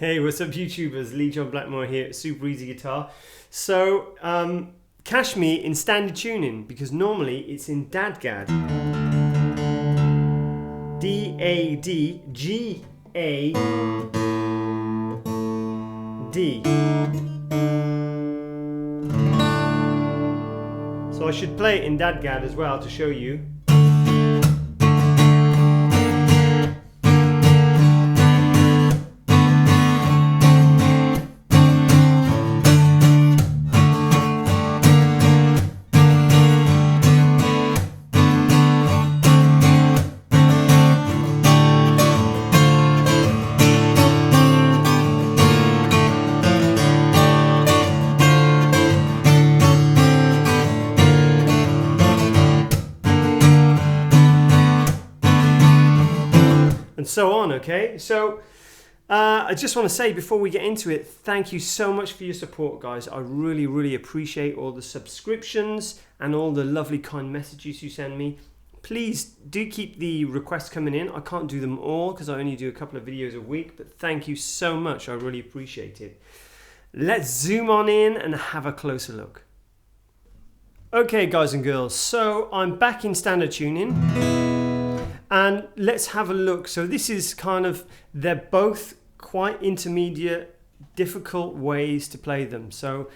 Hey, what's up YouTubers? Lee John Blackmore here at Super Easy Guitar. So, Kashmir in standard tuning, because normally it's in DADGAD. D-A-D-G-A-D. So I should play it in DADGAD as well to show you. And so on, okay? So I just want to say before we get into it, thank you so much for your support, guys. I really appreciate all the subscriptions and all the lovely kind messages you send me. Please do keep the requests coming in. I can't do them all because I only do a couple of videos a week, but thank you so much. I really appreciate it. Let's zoom on in and have a closer look. Okay, guys and girls, so I'm back in standard tuning. And let's have a look. So this is kind of, they're both quite intermediate, difficult ways to play them. So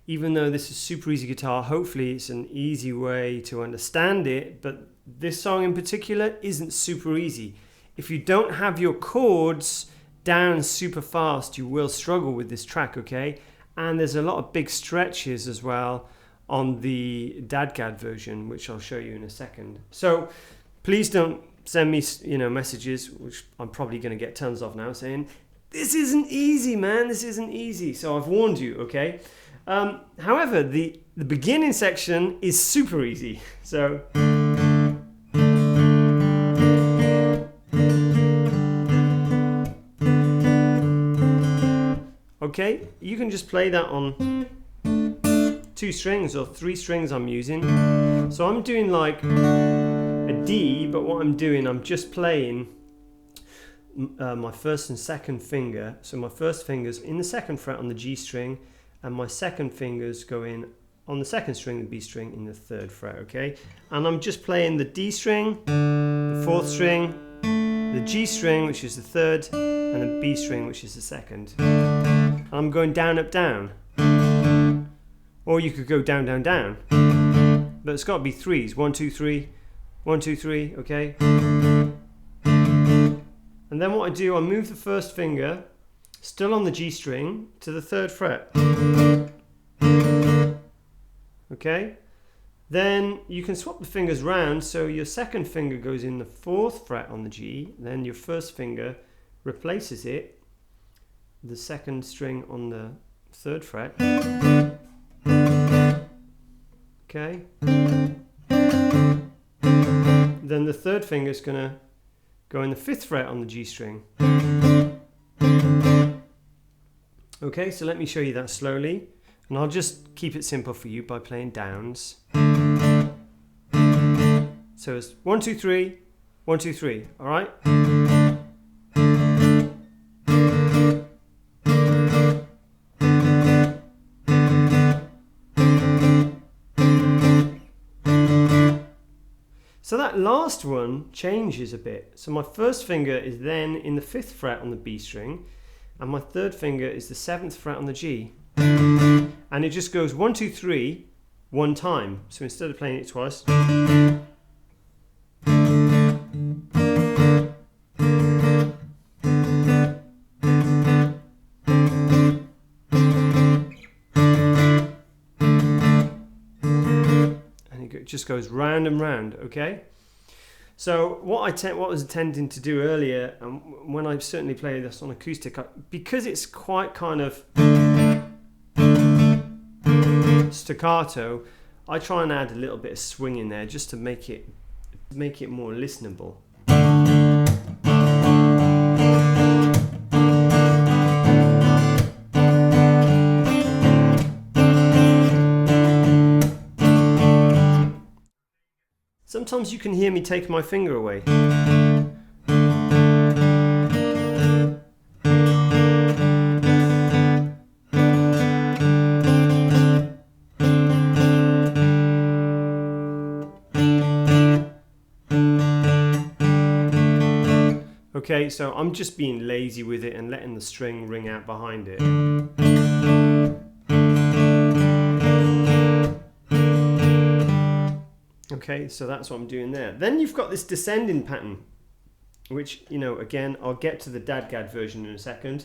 even though this is super easy guitar, hopefully it's an easy way to understand it. But this song in particular isn't super easy. If you don't have your chords down super fast, you will struggle with this track, okay? And there's a lot of big stretches as well on the DADGAD version, which I'll show you in a second. So please don't send me, messages, which I'm probably going to get tons of now, saying, this isn't easy, man, this isn't easy. So I've warned you, okay? However, the beginning section is super easy. So, okay, you can just play that on 2 strings or 3 strings I'm using. So I'm doing like a D, but what I'm doing, I'm just playing my first and second finger. So my first finger's in the 2nd fret on the G string, and my second finger's going on the 2nd string, the B string, in the 3rd fret, okay? And I'm just playing the D string, the 4th string, the G string, which is the 3rd, and the B string, which is the 2nd. And I'm going down, up, down. Or you could go down, down, down. But it's got to be 3s, 1, 2, 3. 1, 2, 3, okay? And then what I do, I move the first finger, still on the G string, to the 3rd fret. Okay? Then you can swap the fingers round, so your second finger goes in the 4th fret on the G, then your first finger replaces it, the 2nd string on the 3rd fret. Okay? Then the 3rd finger is going to go in the 5th fret on the G string. Okay, so let me show you that slowly. And I'll just keep it simple for you by playing downs. So it's 1, 2, 3, 1, 2, 3, all right? So that last one changes a bit. So my first finger is then in the 5th fret on the B string, and my 3rd finger is the 7th fret on the G. And it just goes 1, 2, 3, 1 time. So instead of playing it twice, it just goes round and round, okay? So what I was intending to do earlier, and when I certainly play this on acoustic, because it's quite kind of staccato, I try and add a little bit of swing in there just to make it more listenable. Sometimes you can hear me take my finger away. Okay, so I'm just being lazy with it and letting the string ring out behind it. Okay, so that's what I'm doing there. Then you've got this descending pattern, which, you know, again, I'll get to the DADGAD version in a second.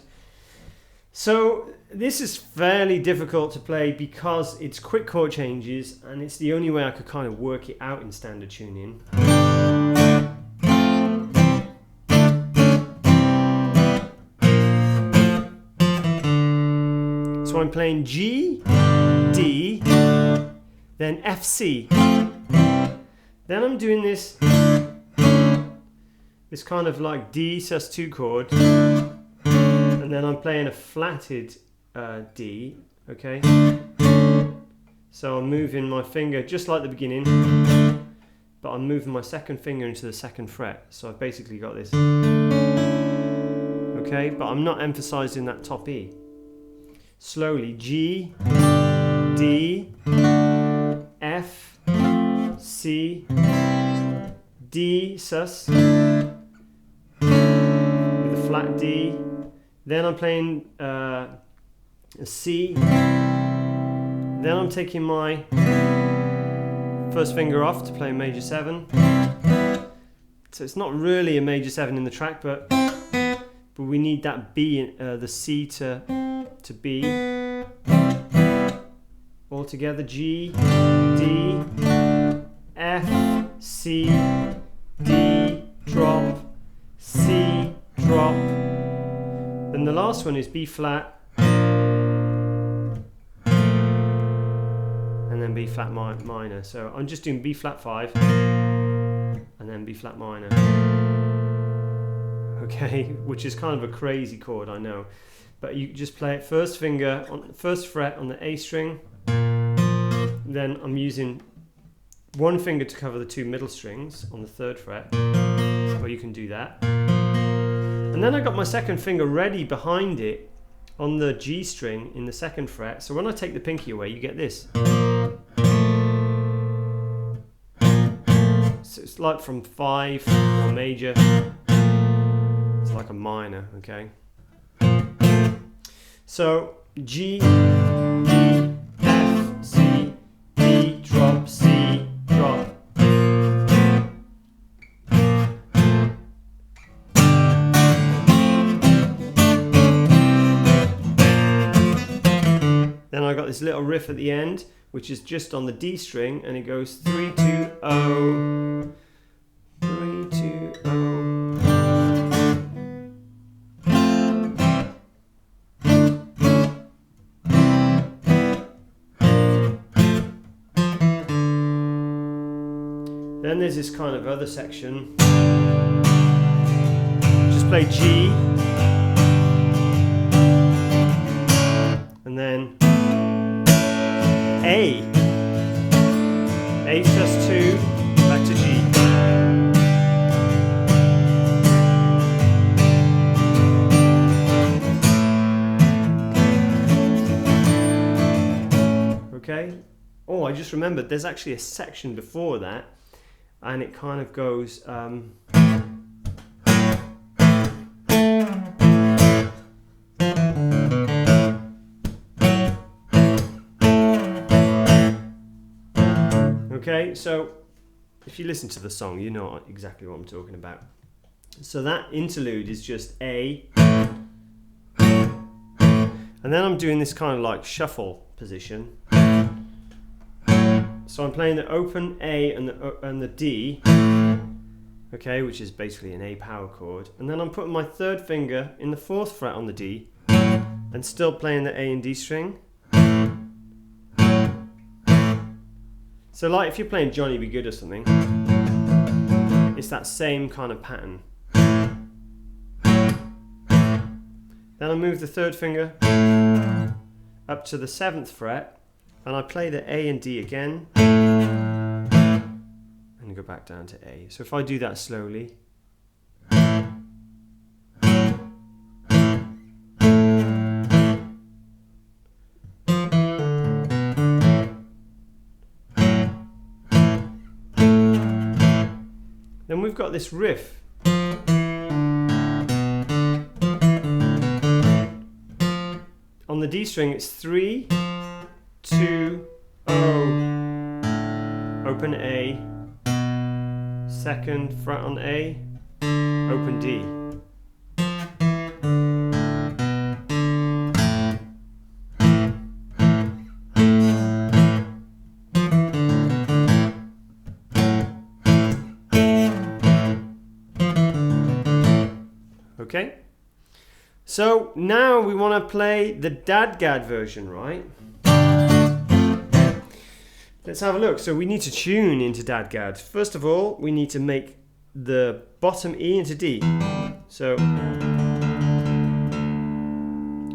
So this is fairly difficult to play because it's quick chord changes, and it's the only way I could kind of work it out in standard tuning. So I'm playing G, D, then F, C. Then I'm doing this kind of like D sus2 chord, and then I'm playing a flatted D, okay? So I'm moving my finger just like the beginning, but I'm moving my second finger into the second fret. So I've basically got this, okay? But I'm not emphasizing that top E. Slowly, G, D, F, C, D sus, with a flat D. Then I'm playing a C. Then I'm taking my first finger off to play a major 7. So it's not really a major 7 in the track, but we need that B, the C to B. All together, G, D, F, C, D, drop, C, drop. Then the last one is B flat, and then B flat minor. So I'm just doing B flat 5, and then B flat minor. Okay, which is kind of a crazy chord, I know. But you just play it first finger on the first fret on the A string. Then I'm using one finger to cover the 2 middle strings on the 3rd fret. Well, you can do that. And then I got my second finger ready behind it on the G string in the 2nd fret. So when I take the pinky away, you get this. So it's like from 5 or major. It's like a minor, okay? So G, D, F, C, D, drop, C, drop. Then I got this little riff at the end, which is just on the D string, and it goes 3, 2, 0, 3, 2, 0. Then there's this kind of other section. Just play G, and then A sus2, back to G. Okay. Oh, I just remembered there's actually a section before that, and it kind of goes okay, so if you listen to the song, you know exactly what I'm talking about. So that interlude is just A, and then I'm doing this kind of like shuffle position. So I'm playing the open A and the D, okay, which is basically an A power chord, and then I'm putting my 3rd finger in the 4th fret on the D, and still playing the A and D string. So like if you're playing Johnny Be Good or something, it's that same kind of pattern. Then I move the 3rd finger up to the 7th fret, and I play the A and D again, and go back down to A. So if I do that slowly. Then we've got this riff. the D string it's 3, 2, open A, second fret on A, open D. Okay, so now we want to play the DADGAD version, right? Let's have a look. So we need to tune into DADGAD. First of all, we need to make the bottom E into D. So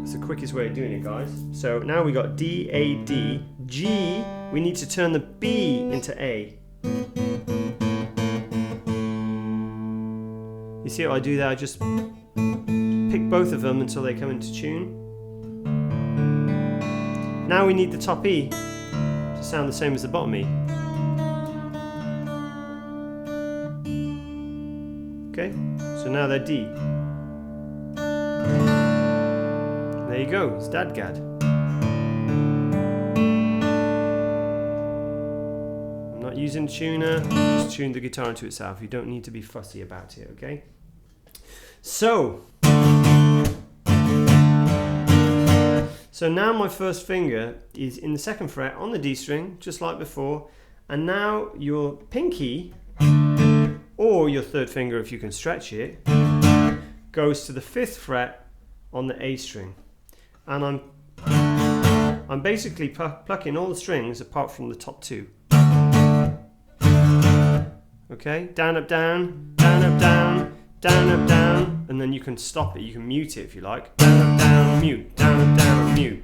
it's the quickest way of doing it, guys. So now we got D, A, D, G. We need to turn the B into A. You see how I do that? I just pick both of them until they come into tune. Now we need the top E to sound the same as the bottom E. Okay, so now they're D. There you go, it's DADGAD. I'm not using tuner, just tune the guitar into itself. You don't need to be fussy about it, okay? So now my first finger is in the second fret on the D string, just like before, and now your pinky, or your third finger if you can stretch it, goes to the 5th fret on the A string. And I'm basically plucking all the strings apart from the top 2. Okay, down, up, down, down, up, down, down, up, down, and then you can stop it, you can mute it if you like. Down, up, down, mute, down, up, down, mute.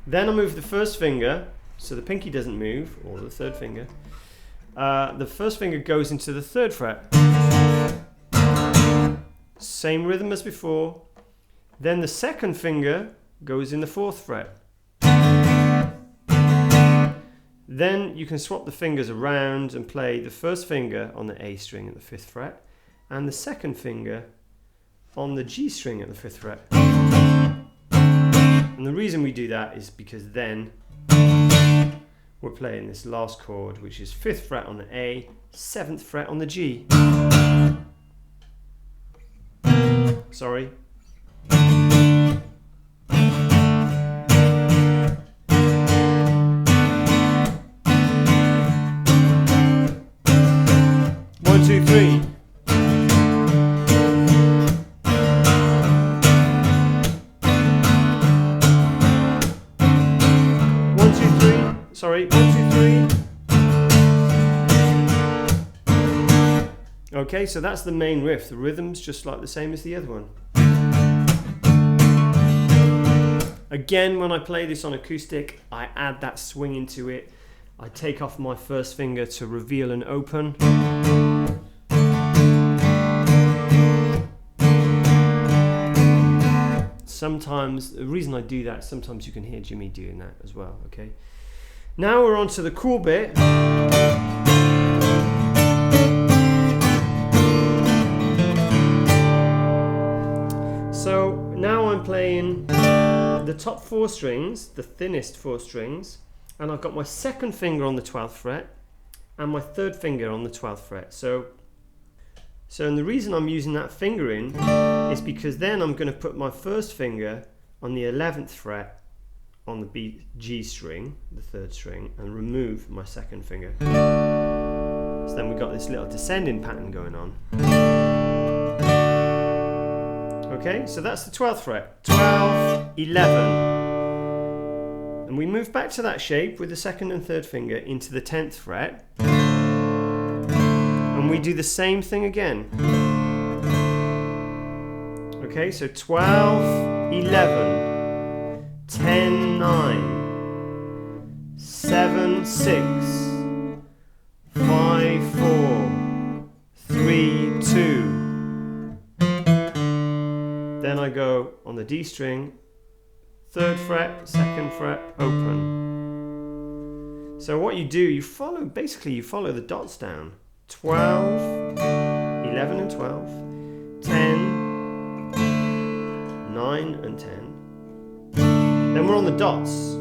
Then I move the first finger, so the pinky doesn't move, or the third finger. The first finger goes into the 3rd fret. Same rhythm as before. Then the second finger goes in the 4th fret. Then you can swap the fingers around and play the first finger on the A string at the 5th fret and the second finger on the G string at the 5th fret. And the reason we do that is because then we're playing this last chord, which is 5th fret on the A, 7th fret on the G. Sorry. One, two, three. Sorry, 1, 2, 3. Okay, so that's the main riff. The rhythm's just like the same as the other one. Again, when I play this on acoustic, I add that swing into it. I take off my first finger to reveal and open. Sometimes, the reason I do that, sometimes you can hear Jimmy doing that as well, okay? Now we're on to the cool bit. So now I'm playing the top 4 strings, the thinnest 4 strings, and I've got my second finger on the 12th fret and my third finger on the 12th fret. So and the reason I'm using that fingering is because then I'm going to put my first finger on the 11th fret on the G string, the 3rd string, and remove my second finger. So then we've got this little descending pattern going on. Okay, so that's the 12th fret. 12, 11. And we move back to that shape with the second and third finger into the 10th fret. And we do the same thing again. Okay, so 12, 11. 10, 9, 7, 6, 5, 4, 3, 2. Then I go on the D string, 3rd fret, 2nd fret, open. So what you do, you follow the dots down. 12, 11 and 12, 10, 9 and 10. Then we're on the dots.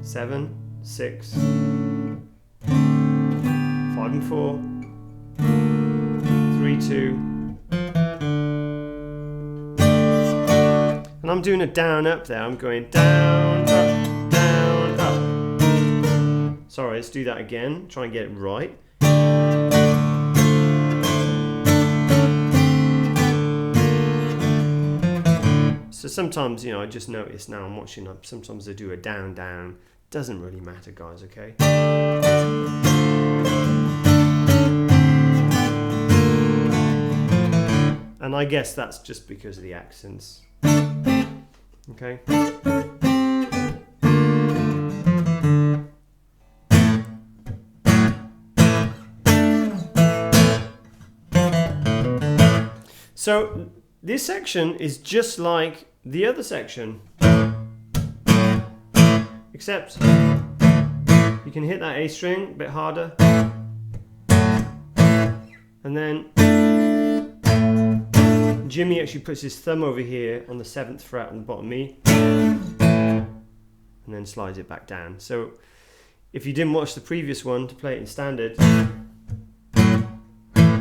7, 6, 5 and 4, 3, 2. And I'm doing a down up there. I'm going down, up, down, up. Sorry, let's do that again. Try and get it right. So sometimes, you know, I just notice now I'm watching up, sometimes they do a down, down. Doesn't really matter, guys, okay? And I guess that's just because of the accents. Okay? So this section is just like the other section, except you can hit that A string a bit harder, and then Jimmy actually puts his thumb over here on the 7th fret on the bottom E, and then slides it back down. So if you didn't watch the previous one to play it in standard,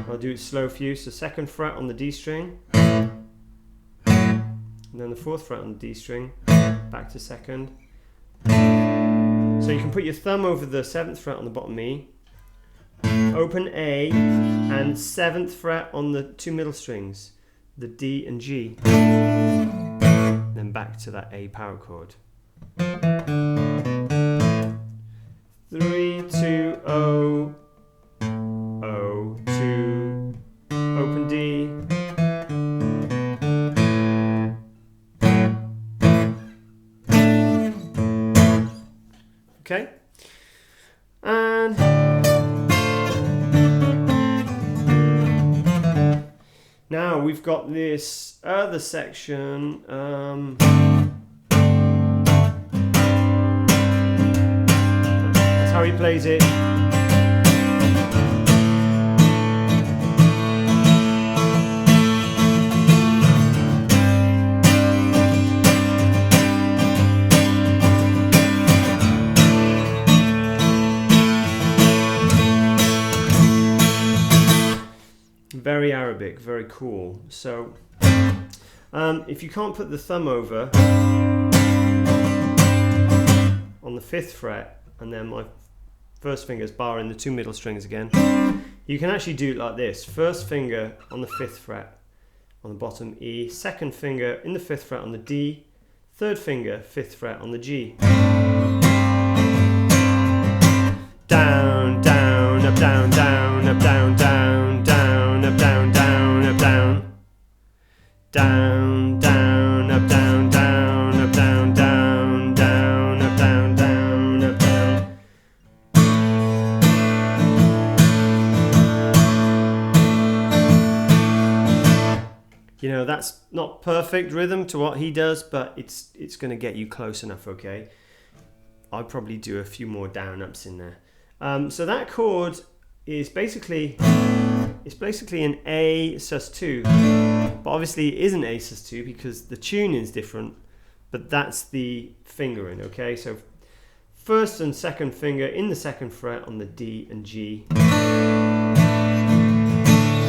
I'll do it slow for you. So 2nd fret on the D string, and then the 4th fret on the D string, back to 2nd. So you can put your thumb over the 7th fret on the bottom E, open A, and 7th fret on the 2 middle strings, the D and G, then back to that A power chord. 3, 2, O, O, 2, open D, okay, and now we've got this other section. That's how he plays it. Very Arabic, very cool. So if you can't put the thumb over on the 5th fret, and then my first finger's barring the 2 middle strings again, you can actually do it like this. 1st finger on the 5th fret on the bottom E, 2nd finger in the 5th fret on the D, 3rd finger 5th fret on the G. Down, down, up, down, down, up, down, down, down, up, down, down, up, down. Down, down, up, down, down, up, down, down, down, up, down, down, up, down. You know, that's not perfect rhythm to what he does, but it's going to get you close enough, okay? I'll probably do a few more down ups in there. So that chord is basically an A sus2, but obviously it isn't A sus2 because the tune is different, but that's the fingering, okay? So 1st and 2nd finger in the 2nd fret on the D and G.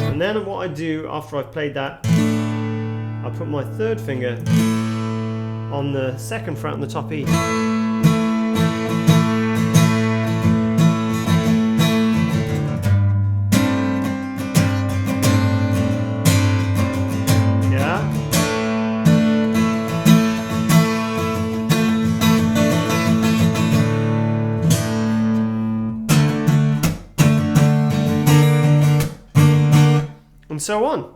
And then what I do after I've played that, I put my 3rd finger on the 2nd fret on the top E. And so on.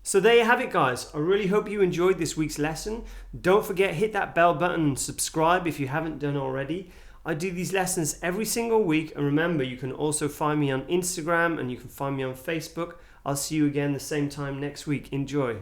So there you have it, guys. I really hope you enjoyed this week's lesson. Don't forget, hit that bell button and subscribe if you haven't done already. I do these lessons every single week, and remember, you can also find me on Instagram and you can find me on Facebook. I'll see you again the same time next week. Enjoy.